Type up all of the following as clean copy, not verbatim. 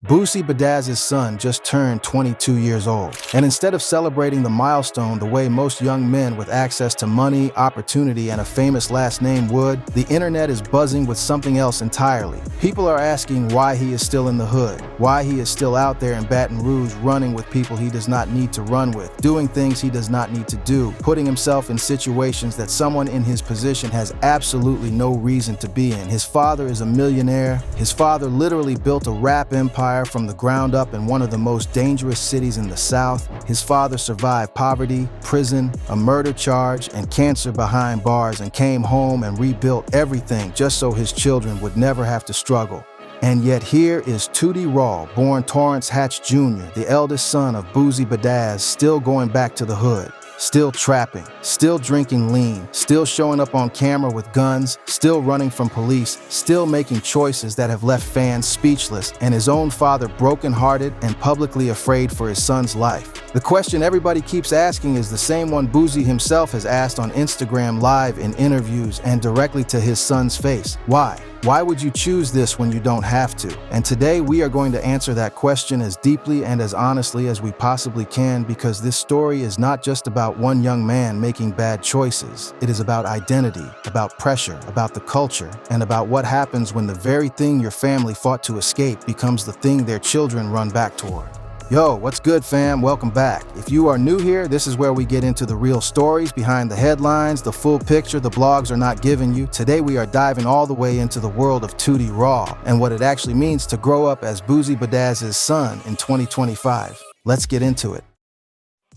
Boosie Badaz's son just turned 22 years old, and instead of celebrating the milestone the way most young men with access to money, opportunity, and a famous last name would, the internet is buzzing with something else entirely. People are asking why he is still in the hood, why he is still out there in Baton Rouge running with people he does not need to run with, doing things he does not need to do, putting himself in situations that someone in his position has absolutely no reason to be in. His father is a millionaire. His father literally built a rap empire from the ground up in one of the most dangerous cities in the South. His father survived poverty, prison, a murder charge, and cancer behind bars, and came home and rebuilt everything just so his children would never have to struggle. And yet here is Tootie, born Torrance Hatch Jr., the eldest son of Boosie Badaz, still going back to the hood. Still trapping, still drinking lean, still showing up on camera with guns, still running from police, still making choices that have left fans speechless, and his own father brokenhearted and publicly afraid for his son's life. The question everybody keeps asking is the same one Boosie himself has asked on Instagram Live, in interviews, and directly to his son's face. Why? Why would you choose this when you don't have to? And today we are going to answer that question as deeply and as honestly as we possibly can, because this story is not just about one young man making bad choices. It is about identity, about pressure, about the culture, and about what happens when the very thing your family fought to escape becomes the thing their children run back toward. Yo, what's good, fam? Welcome back. If you are new here, this is where we get into the real stories behind the headlines, the full picture the blogs are not giving you. Today we are diving all the way into the world of Tootie and what it actually means to grow up as Boosie Badaz's son in 2025. Let's get into it.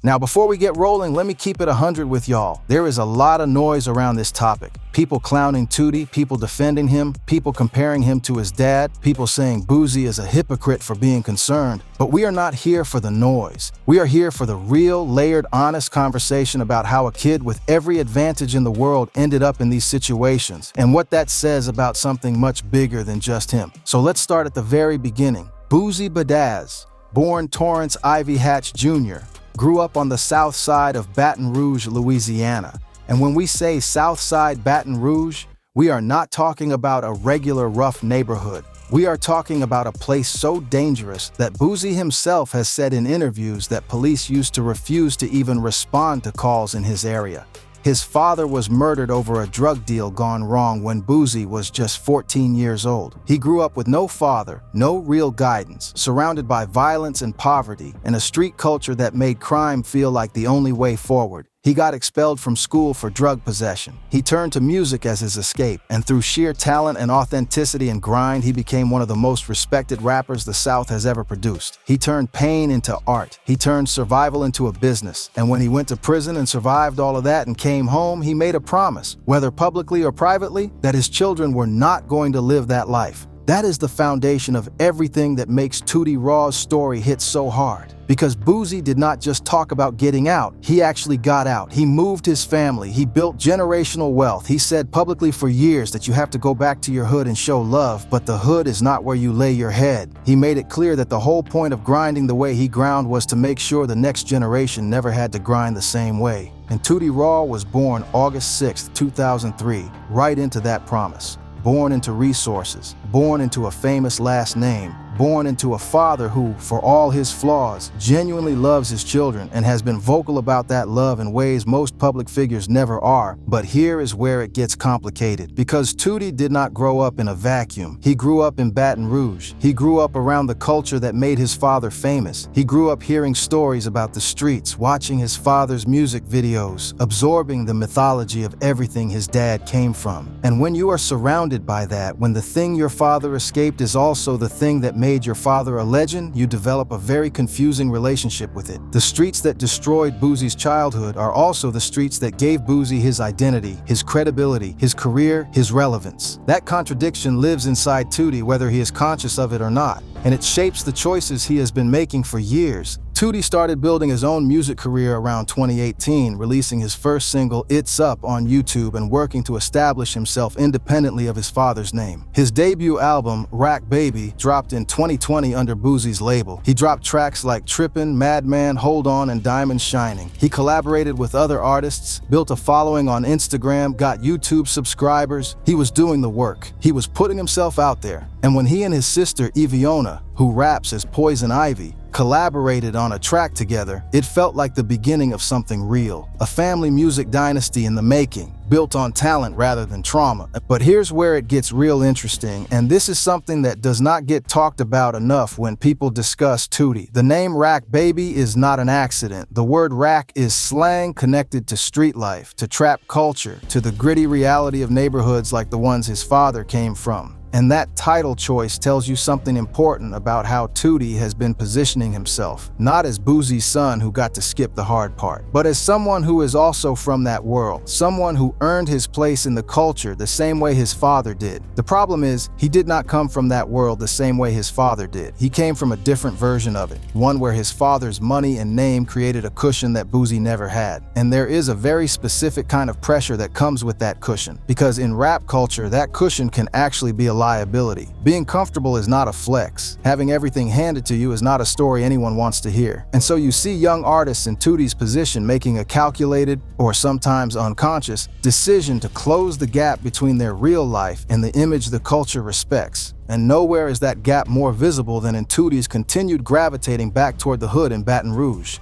Now, before we get rolling, let me keep it 100 with y'all. There is a lot of noise around this topic. People clowning Tootie, people defending him, people comparing him to his dad, people saying Boosie is a hypocrite for being concerned. But we are not here for the noise. We are here for the real, layered, honest conversation about how a kid with every advantage in the world ended up in these situations, and what that says about something much bigger than just him. So let's start at the very beginning. Boosie Badaz, born Torrance Ivy Hatch Jr., grew up on the south side of Baton Rouge, Louisiana. And when we say South Side Baton Rouge, we are not talking about a regular rough neighborhood. We are talking about a place so dangerous that Boosie himself has said in interviews that police used to refuse to even respond to calls in his area. His father was murdered over a drug deal gone wrong when Boosie was just 14 years old. He grew up with no father, no real guidance, surrounded by violence and poverty, and a street culture that made crime feel like the only way forward. He got expelled from school for drug possession. He turned to music as his escape, and through sheer talent and authenticity and grind, he became one of the most respected rappers the South has ever produced. He turned pain into art. He turned survival into a business. And when he went to prison and survived all of that and came home, he made a promise, whether publicly or privately, that his children were not going to live that life. That is the foundation of everything that makes Tootie story hit so hard. Because Boosie did not just talk about getting out, he actually got out. He moved his family, he built generational wealth. He said publicly for years that you have to go back to your hood and show love, but the hood is not where you lay your head. He made it clear that the whole point of grinding the way he ground was to make sure the next generation never had to grind the same way. And Tootie was born August 6, 2003, right into that promise. Born into resources, born into a famous last name, born into a father who, for all his flaws, genuinely loves his children and has been vocal about that love in ways most public figures never are. But here is where it gets complicated, because Tootie did not grow up in a vacuum. He grew up in Baton Rouge. He grew up around the culture that made his father famous. He grew up hearing stories about the streets, watching his father's music videos, absorbing the mythology of everything his dad came from. And when you are surrounded by that, when the thing your father escaped is also the thing that made your father a legend, you develop a very confusing relationship with it. The streets that destroyed Boosie's childhood are also the streets that gave Boosie his identity, his credibility, his career, his relevance. That contradiction lives inside Tootie whether he is conscious of it or not, and it shapes the choices he has been making for years. Tutti started building his own music career around 2018, releasing his first single, It's Up, on YouTube and working to establish himself independently of his father's name. His debut album, Rack Baby, dropped in 2020 under Boosie's label. He dropped tracks like Trippin', Madman, Hold On, and Diamond Shining. He collaborated with other artists, built a following on Instagram, got YouTube subscribers. He was doing the work. He was putting himself out there. And when he and his sister, Iviona, who raps as Poison Ivy, collaborated on a track together, it felt like the beginning of something real. A family music dynasty in the making, built on talent rather than trauma. But here's where it gets real interesting, and this is something that does not get talked about enough when people discuss Tootie. The name Rack Baby is not an accident. The word rack is slang connected to street life, to trap culture, to the gritty reality of neighborhoods like the ones his father came from. And that title choice tells you something important about how Tutti has been positioning himself, not as Boosie's son who got to skip the hard part, but as someone who is also from that world, someone who earned his place in the culture the same way his father did. The problem is, he did not come from that world the same way his father did. He came from a different version of it, one where his father's money and name created a cushion that Boosie never had. And there is a very specific kind of pressure that comes with that cushion, because in rap culture, that cushion can actually be a liability. Being comfortable is not a flex. Having everything handed to you is not a story anyone wants to hear. And so you see young artists in Tootie's position making a calculated, or sometimes unconscious, decision to close the gap between their real life and the image the culture respects. And nowhere is that gap more visible than in Tootie's continued gravitating back toward the hood in Baton Rouge.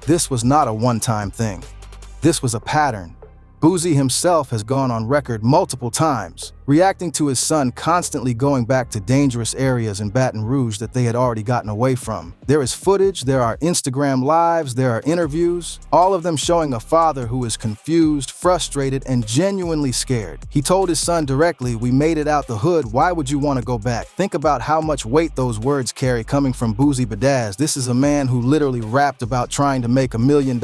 This was not a one-time thing. This was a pattern. Boosie himself has gone on record multiple times, reacting to his son constantly going back to dangerous areas in Baton Rouge that they had already gotten away from. There is footage, there are Instagram lives, there are interviews, all of them showing a father who is confused, frustrated, and genuinely scared. He told his son directly, "We made it out the hood, why would you want to go back?" Think about how much weight those words carry coming from Boosie Badazz. This is a man who literally rapped about trying to make $1 million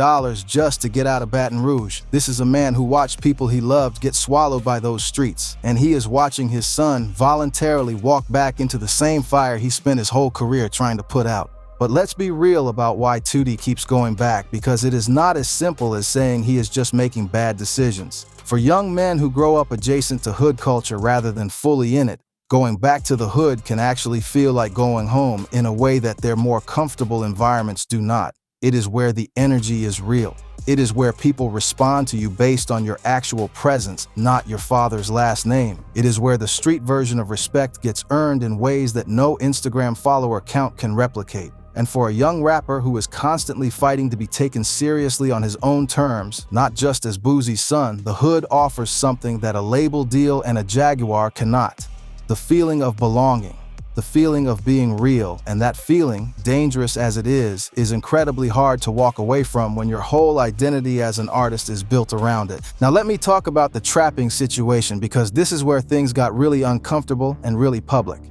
just to get out of Baton Rouge. This is a man who watched people he loved get swallowed by those streets, and he is watching his son voluntarily walk back into the same fire he spent his whole career trying to put out. But let's be real about why Tutti keeps going back, because it is not as simple as saying he is just making bad decisions. For young men who grow up adjacent to hood culture rather than fully in it, going back to the hood can actually feel like going home in a way that their more comfortable environments do not. It is where the energy is real. It is where people respond to you based on your actual presence, not your father's last name. It is where the street version of respect gets earned in ways that no Instagram follower count can replicate. And for a young rapper who is constantly fighting to be taken seriously on his own terms, not just as Boosie's son, the hood offers something that a label deal and a Jaguar cannot. The feeling of belonging. The feeling of being real, and that feeling, dangerous as it is incredibly hard to walk away from when your whole identity as an artist is built around it. Now let me talk about the trapping situation, because this is where things got really uncomfortable and really public.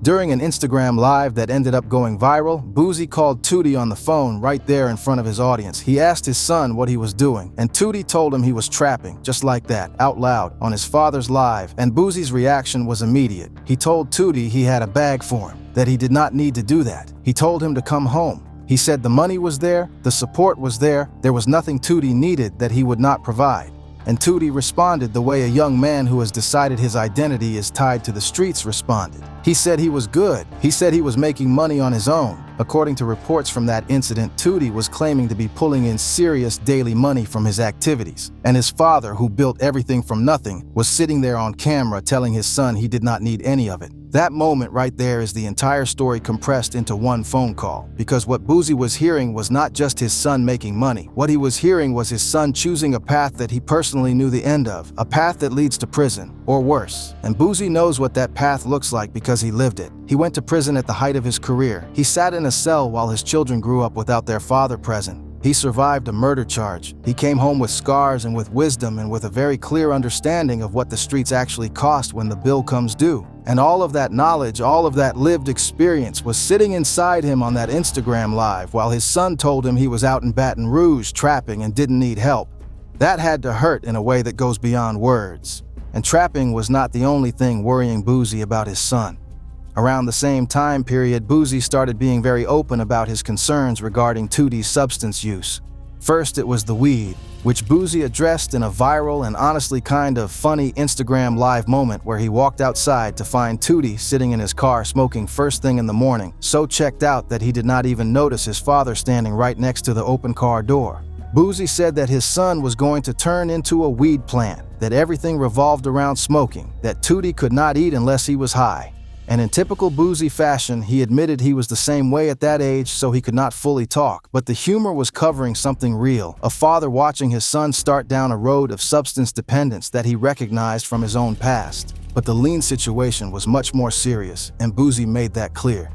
During an Instagram live that ended up going viral, Boosie called Tutti on the phone right there in front of his audience. He asked his son what he was doing, and Tutti told him he was trapping, just like that, out loud, on his father's live, and Boosie's reaction was immediate. He told Tutti he had a bag for him, that he did not need to do that. He told him to come home. He said the money was there, the support was there was nothing Tutti needed that he would not provide. And Tutti responded the way a young man who has decided his identity is tied to the streets responded. He said he was good. He said he was making money on his own. According to reports from that incident, Tutti was claiming to be pulling in serious daily money from his activities. And his father, who built everything from nothing, was sitting there on camera telling his son he did not need any of it. That moment right there is the entire story compressed into one phone call, because what Boosie was hearing was not just his son making money. What he was hearing was his son choosing a path that he personally knew the end of, a path that leads to prison, or worse. And Boosie knows what that path looks like because he lived it. He went to prison at the height of his career. He sat in a cell while his children grew up without their father present. He survived a murder charge. He came home with scars and with wisdom and with a very clear understanding of what the streets actually cost when the bill comes due. And all of that knowledge, all of that lived experience was sitting inside him on that Instagram live while his son told him he was out in Baton Rouge trapping and didn't need help. That had to hurt in a way that goes beyond words. And trapping was not the only thing worrying Boosie about his son. Around the same time period, Boosie started being very open about his concerns regarding Tootie's substance use. First, it was the weed, which Boosie addressed in a viral and honestly kind of funny Instagram live moment where he walked outside to find Tutti sitting in his car smoking first thing in the morning, so checked out that he did not even notice his father standing right next to the open car door. Boosie said that his son was going to turn into a weed plant, that everything revolved around smoking, that Tutti could not eat unless he was high. And in typical Boosie fashion, he admitted he was the same way at that age, so he could not fully talk. But the humor was covering something real, a father watching his son start down a road of substance dependence that he recognized from his own past. But the lean situation was much more serious, and Boosie made that clear.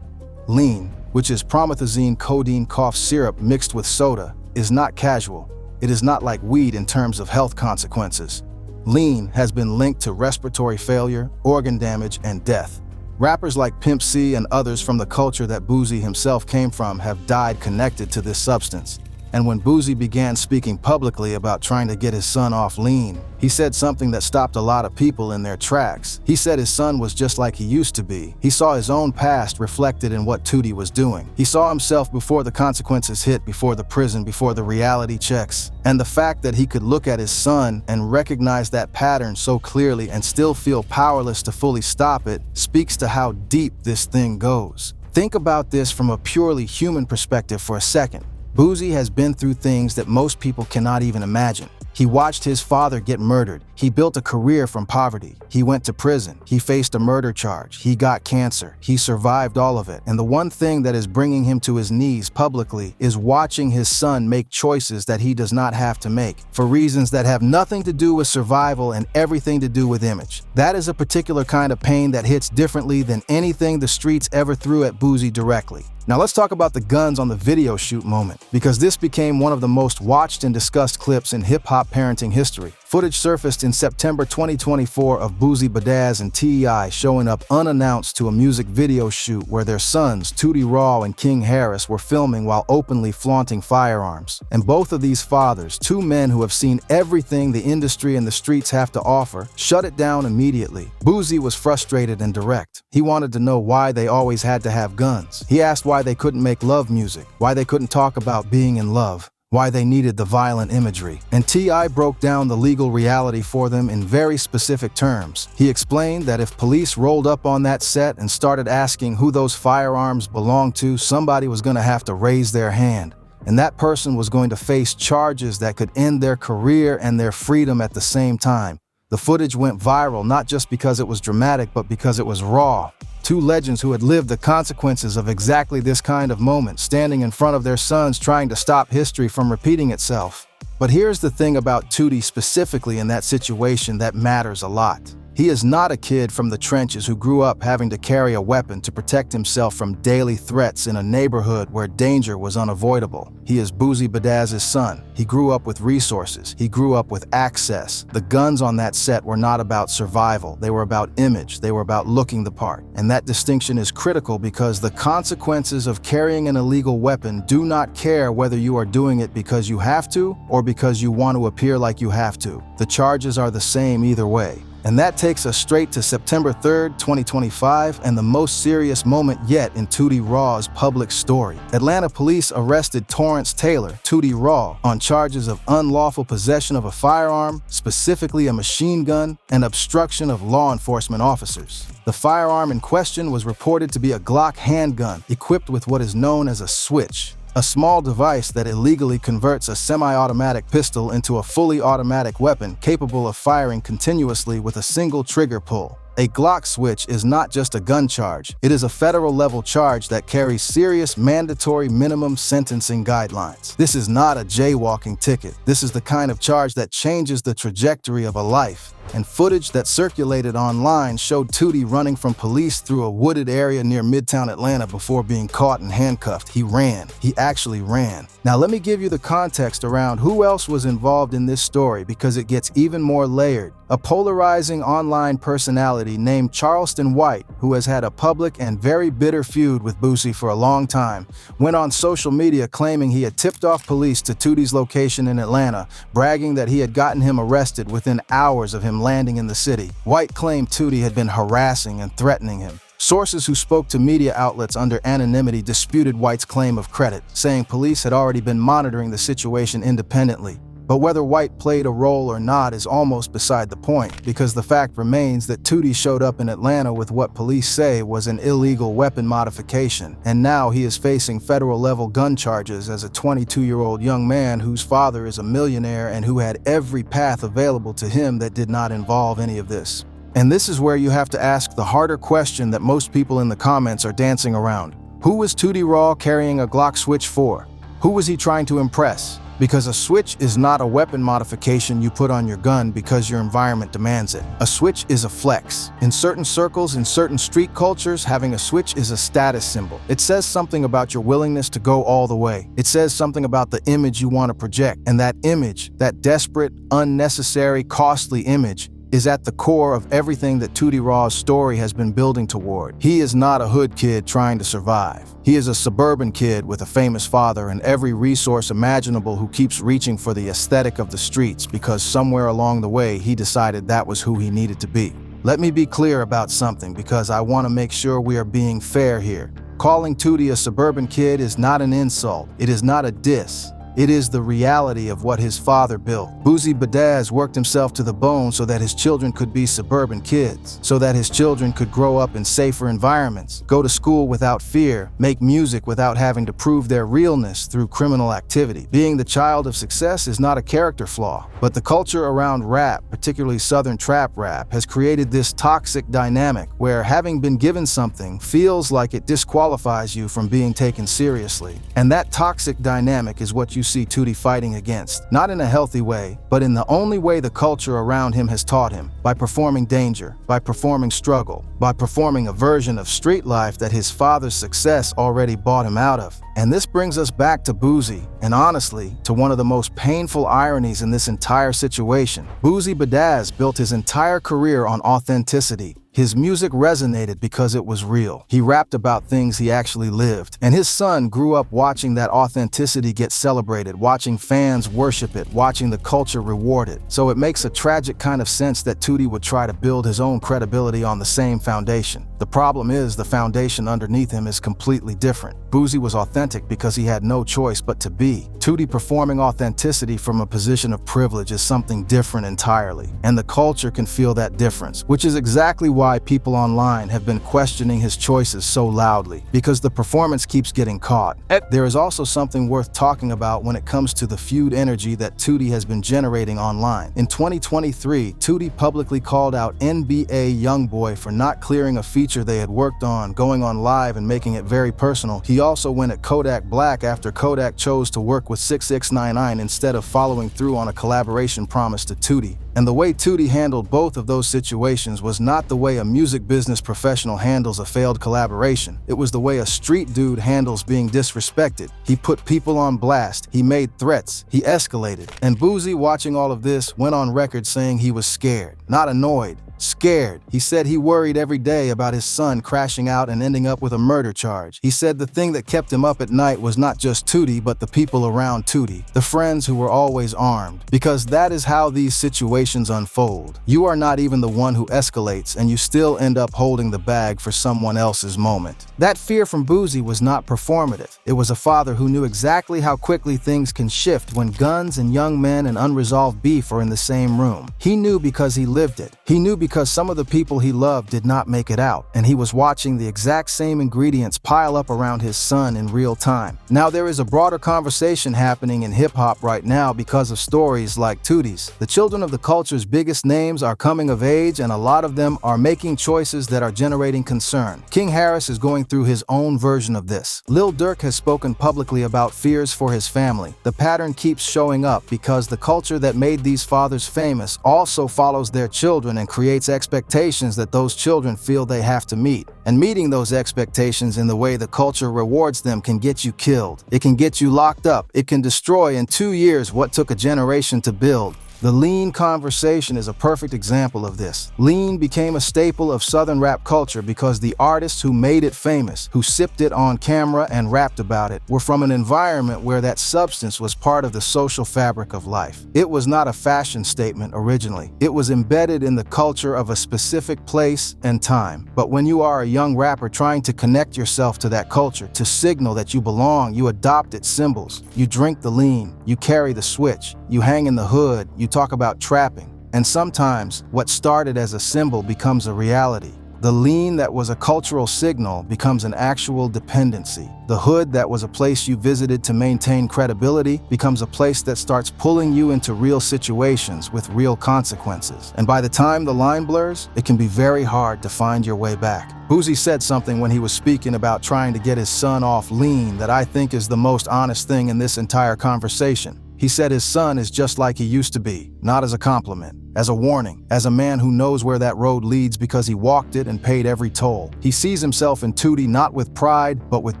Lean, which is promethazine codeine cough syrup mixed with soda, is not casual. It is not like weed in terms of health consequences. Lean has been linked to respiratory failure, organ damage, and death. Rappers like Pimp C and others from the culture that Boosie himself came from have died connected to this substance. And when Boosie began speaking publicly about trying to get his son off lean, he said something that stopped a lot of people in their tracks. He said his son was just like he used to be. He saw his own past reflected in what Tutti was doing. He saw himself before the consequences hit, before the prison, before the reality checks. And the fact that he could look at his son and recognize that pattern so clearly and still feel powerless to fully stop it speaks to how deep this thing goes. Think about this from a purely human perspective for a second. Boosie has been through things that most people cannot even imagine. He watched his father get murdered. He built a career from poverty. He went to prison. He faced a murder charge. He got cancer. He survived all of it. And the one thing that is bringing him to his knees publicly is watching his son make choices that he does not have to make, for reasons that have nothing to do with survival and everything to do with image. That is a particular kind of pain that hits differently than anything the streets ever threw at Boosie directly. Now let's talk about the guns on the video shoot moment, because this became one of the most watched and discussed clips in hip-hop parenting history. Footage surfaced in September 2024 of Boosie Badazz and T.I. showing up unannounced to a music video shoot where their sons, Tootie and King Harris, were filming while openly flaunting firearms. And both of these fathers, two men who have seen everything the industry and the streets have to offer, shut it down immediately. Boosie was frustrated and direct. He wanted to know why they always had to have guns. He asked why they couldn't make love music, why they couldn't talk about being in love, why they needed the violent imagery. And T.I. broke down the legal reality for them in very specific terms. He explained that if police rolled up on that set and started asking who those firearms belonged to, somebody was going to have to raise their hand. And that person was going to face charges that could end their career and their freedom at the same time. The footage went viral not just because it was dramatic, but because it was raw. Two legends who had lived the consequences of exactly this kind of moment, standing in front of their sons trying to stop history from repeating itself. But here's the thing about Tutti specifically in that situation that matters a lot. He is not a kid from the trenches who grew up having to carry a weapon to protect himself from daily threats in a neighborhood where danger was unavoidable. He is Boosie Badazz's son. He grew up with resources. He grew up with access. The guns on that set were not about survival. They were about image. They were about looking the part. And that distinction is critical because the consequences of carrying an illegal weapon do not care whether you are doing it because you have to or because you want to appear like you have to. The charges are the same either way. And that takes us straight to September 3rd, 2025, and the most serious moment yet in Tootie Raw's public story. Atlanta police arrested Torrance Taylor, Tootie Raw, on charges of unlawful possession of a firearm, specifically a machine gun, and obstruction of law enforcement officers. The firearm in question was reported to be a Glock handgun equipped with what is known as a switch, a small device that illegally converts a semi-automatic pistol into a fully automatic weapon capable of firing continuously with a single trigger pull. A Glock switch is not just a gun charge, it is a federal-level charge that carries serious mandatory minimum sentencing guidelines. This is not a jaywalking ticket. This is the kind of charge that changes the trajectory of a life. And footage that circulated online showed Tutti running from police through a wooded area near Midtown Atlanta before being caught and handcuffed. He ran. He actually ran. Now let me give you the context around who else was involved in this story because it gets even more layered. A polarizing online personality named Charleston White, who has had a public and very bitter feud with Boosie for a long time, went on social media claiming he had tipped off police to Tootie's location in Atlanta, bragging that he had gotten him arrested within hours of him landing in the city. White claimed Tutti had been harassing and threatening him. Sources who spoke to media outlets under anonymity disputed White's claim of credit, saying police had already been monitoring the situation independently. But whether White played a role or not is almost beside the point, because the fact remains that Tutti showed up in Atlanta with what police say was an illegal weapon modification, and now he is facing federal-level gun charges as a 22-year-old young man whose father is a millionaire and who had every path available to him that did not involve any of this. And this is where you have to ask the harder question that most people in the comments are dancing around. Who was Tootie Raw carrying a Glock switch for? Who was he trying to impress? Because a switch is not a weapon modification you put on your gun because your environment demands it. A switch is a flex. In certain circles, in certain street cultures, having a switch is a status symbol. It says something about your willingness to go all the way. It says something about the image you want to project. And that image, that desperate, unnecessary, costly image, is at the core of everything that Tootie Raw's story has been building toward. He is not a hood kid trying to survive. He is a suburban kid with a famous father and every resource imaginable who keeps reaching for the aesthetic of the streets because somewhere along the way he decided that was who he needed to be. Let me be clear about something because I want to make sure we are being fair here. Calling Tutti a suburban kid is not an insult. It is not a diss. It is the reality of what his father built. Boosie Badazz worked himself to the bone so that his children could be suburban kids, so that his children could grow up in safer environments, go to school without fear, make music without having to prove their realness through criminal activity. Being the child of success is not a character flaw, but the culture around rap, particularly Southern trap rap, has created this toxic dynamic where having been given something feels like it disqualifies you from being taken seriously. And that toxic dynamic is what you see Tutti fighting against, not in a healthy way, but in the only way the culture around him has taught him, by performing danger, by performing struggle, by performing a version of street life that his father's success already bought him out of. And this brings us back to Boosie, and honestly, to one of the most painful ironies in this entire situation. Boosie Badazz built his entire career on authenticity. His music resonated because it was real. He rapped about things he actually lived. And his son grew up watching that authenticity get celebrated, watching fans worship it, watching the culture reward it. So it makes a tragic kind of sense that Tutti would try to build his own credibility on the same foundation. The problem is the foundation underneath him is completely different. Boosie was authentic because he had no choice but to be. Tutti performing authenticity from a position of privilege is something different entirely. And the culture can feel that difference, which is exactly why people online have been questioning his choices so loudly, because the performance keeps getting caught. There is also something worth talking about when it comes to the feud energy that Tutti has been generating online. In 2023, Tutti publicly called out NBA YoungBoy for not clearing a feature they had worked on, going on live and making it very personal. He also went at Kodak Black after Kodak chose to work with 6699 instead of following through on a collaboration promise to Tutti. And the way Tutti handled both of those situations was not the way a music business professional handles a failed collaboration. It was the way a street dude handles being disrespected. He put people on blast, he made threats, he escalated. And Boosie, watching all of this, went on record saying he was scared, not annoyed. Scared. He said he worried every day about his son crashing out and ending up with a murder charge. He said the thing that kept him up at night was not just Tutti, but the people around Tutti, the friends who were always armed. Because that is how these situations unfold. You are not even the one who escalates, and you still end up holding the bag for someone else's moment. That fear from Boosie was not performative. It was a father who knew exactly how quickly things can shift when guns and young men and unresolved beef are in the same room. He knew because he lived it. He knew because some of the people he loved did not make it out, and he was watching the exact same ingredients pile up around his son in real time. Now there is a broader conversation happening in hip-hop right now because of stories like Tutti's. The children of the culture's biggest names are coming of age, and a lot of them are making choices that are generating concern. King Harris is going through his own version of this. Lil Durk has spoken publicly about fears for his family. The pattern keeps showing up because the culture that made these fathers famous also follows their children and creates expectations that those children feel they have to meet. And meeting those expectations in the way the culture rewards them can get you killed. It can get you locked up. It can destroy in 2 years what took a generation to build. The lean conversation is a perfect example of this. Lean became a staple of Southern rap culture because the artists who made it famous, who sipped it on camera and rapped about it, were from an environment where that substance was part of the social fabric of life. It was not a fashion statement originally. It was embedded in the culture of a specific place and time. But when you are a young rapper trying to connect yourself to that culture, to signal that you belong, you adopt its symbols. You drink the lean, you carry the switch, you hang in the hood, you talk about trapping. And sometimes, what started as a symbol becomes a reality. The lean that was a cultural signal becomes an actual dependency. The hood that was a place you visited to maintain credibility becomes a place that starts pulling you into real situations with real consequences. And by the time the line blurs, it can be very hard to find your way back. Boosie said something when he was speaking about trying to get his son off lean that I think is the most honest thing in this entire conversation. He said his son is just like he used to be, not as a compliment, as a warning, as a man who knows where that road leads because he walked it and paid every toll. He sees himself in Tutti not with pride, but with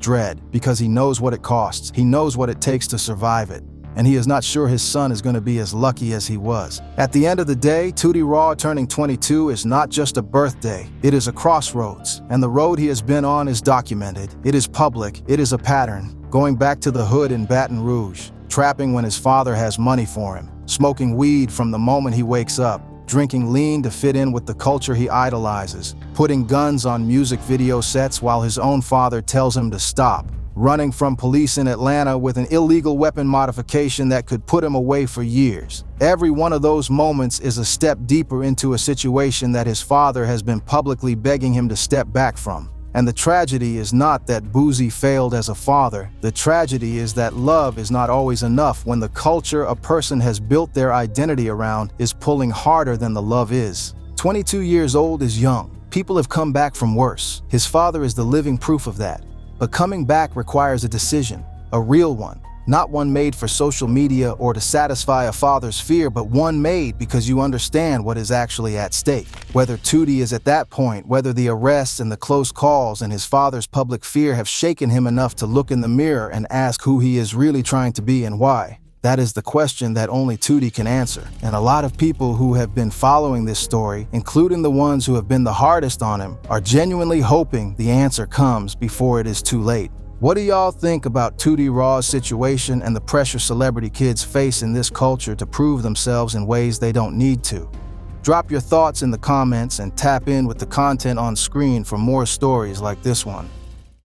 dread, because he knows what it costs. He knows what it takes to survive it. And he is not sure his son is going to be as lucky as he was. At the end of the day, Tootie Raw turning 22 is not just a birthday, it is a crossroads. And the road he has been on is documented. It is public, it is a pattern. Going back to the hood in Baton Rouge, trapping when his father has money for him, smoking weed from the moment he wakes up, drinking lean to fit in with the culture he idolizes, putting guns on music video sets while his own father tells him to stop, running from police in Atlanta with an illegal weapon modification that could put him away for years. Every one of those moments is a step deeper into a situation that his father has been publicly begging him to step back from. And the tragedy is not that Boosie failed as a father. The tragedy is that love is not always enough when the culture a person has built their identity around is pulling harder than the love is. 22 years old is young. People have come back from worse. His father is the living proof of that. But coming back requires a decision, a real one. Not one made for social media or to satisfy a father's fear, but one made because you understand what is actually at stake. Whether Tutti is at that point, whether the arrests and the close calls and his father's public fear have shaken him enough to look in the mirror and ask who he is really trying to be and why. That is the question that only Tutti can answer. And a lot of people who have been following this story, including the ones who have been the hardest on him, are genuinely hoping the answer comes before it is too late. What do y'all think about Tootie Raw's situation and the pressure celebrity kids face in this culture to prove themselves in ways they don't need to? Drop your thoughts in the comments and tap in with the content on screen for more stories like this one.